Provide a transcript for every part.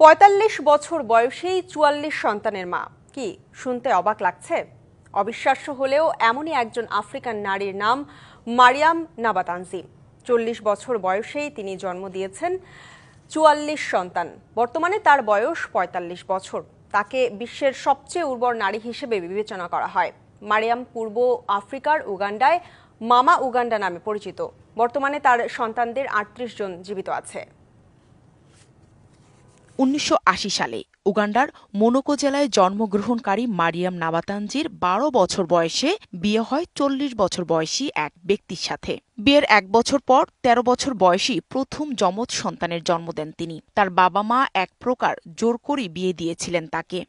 ৪৫ বছর বয়সেই ৪৪ সন্তানের মা। কি শুনতে অবাক লাগছে? অবিশ্বাস্য হলেও এমনই একজন আফ্রিকান নারীর নাম মারিয়াম নাবাতানজি। ৪০ বছর বয়সেই তিনি জন্ম দিয়েছেন ৪৪ সন্তান। বর্তমানে তার বয়স ৪৫ বছর। তাকে বিশ্বের সবচেয়ে উর্বর নারী হিসেবে বিবেচনা করা হয়। মারিয়াম পূর্ব আফ্রিকার উগান্ডায় মামা উগান্ডা নামে পরিচিত। বর্তমানে তার সন্তানদের ৩৮ জন জীবিত আছে। ১৯৮০ সালে উগান্ডার মোনোকো জেলায় জন্মগ্রহণকারী মারিয়াম নাবাতানজির ১২ বছর বয়সে বিয়ে হয় ৪০ বছর বয়সী এক ব্যক্তির সাথে। বিয়ের ১ বছর পর ১৩ বছর বয়সী প্রথম যমজ সন্তানের জন্ম দেন তিনি। তার বাবা মা এক প্রকার জোর করেই বিয়ে দিয়েছিলেন তাকে।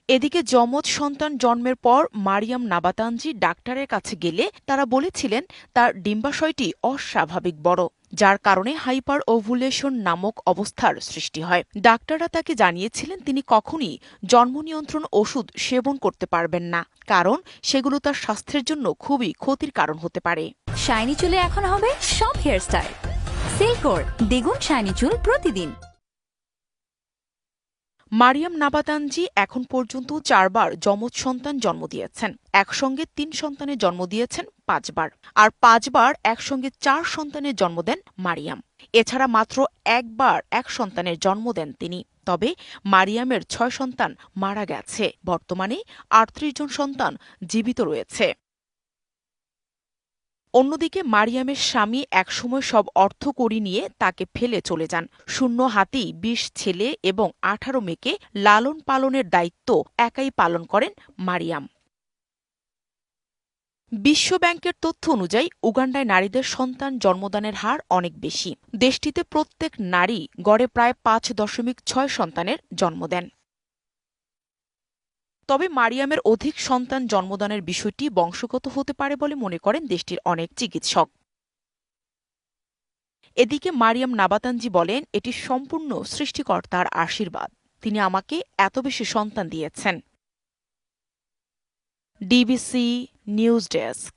এদিকে যমজ সন্তান জন্মের পর মারিয়াম নাবাতানজি ডাক্তারের কাছে গেলে তারা বলেছিলেন তার ডিম্বাশয়টি অস্বাভাবিক বড়, যার কারণে হাইপার ওভুলেশন নামক অবস্থার সৃষ্টি হয়। ডাক্তাররা তাকে জানিয়েছিলেন তিনি কখনই জন্ম নিয়ন্ত্রণ ওষুধ সেবন করতে পারবেন না, কারণ সেগুলো তার স্বাস্থ্যের জন্য খুবই ক্ষতির কারণ হতে পারে। শাইনি চুলে এখন হবে সব হেয়ারস্টাইল। সিল্কোর দ্বিগুণ শাইনি চুল প্রতিদিন। মারিয়াম নাবাতানজি এখন পর্যন্ত ৪ বার যমজ সন্তান জন্ম দিয়েছেন। একসঙ্গে ৩ সন্তানের জন্ম দিয়েছেন ৫ বার, আর ৫ বার একসঙ্গে ৪ সন্তানের জন্ম দেন মারিয়াম। এছাড়া মাত্র একবার এক সন্তানের জন্ম দেন তিনি। তবে মারিয়ামের ৬ সন্তান মারা গেছে। বর্তমানে ৩৮ জন সন্তান জীবিত রয়েছে। অন্যদিকে মারিয়ামের স্বামী একসময় সব অর্থকড়ি নিয়ে তাকে ফেলে চলে যান। শূন্য হাতেই ২০ ছেলে এবং ১৮ মেয়েকে লালন পালনের দায়িত্ব একাই পালন করেন মারিয়াম। বিশ্ব ব্যাংকের তথ্য অনুযায়ী উগান্ডায় নারীদের সন্তান জন্মদানের হার অনেক বেশি। দেশটিতে প্রত্যেক নারী গড়ে প্রায় ৫.৬ সন্তানের জন্ম দেন। তবে মারিয়ামের অধিক সন্তান জন্মদানের বিষয়টি বংশগত হতে পারে বলে মনে করেন দেশটির অনেক চিকিৎসক। এদিকে মারিয়াম নাবাতানজি বলেন, এটি সম্পূর্ণ সৃষ্টিকর্তার আশীর্বাদ। তিনি আমাকে এত বেশি সন্তান দিয়েছেন। DBC news desk.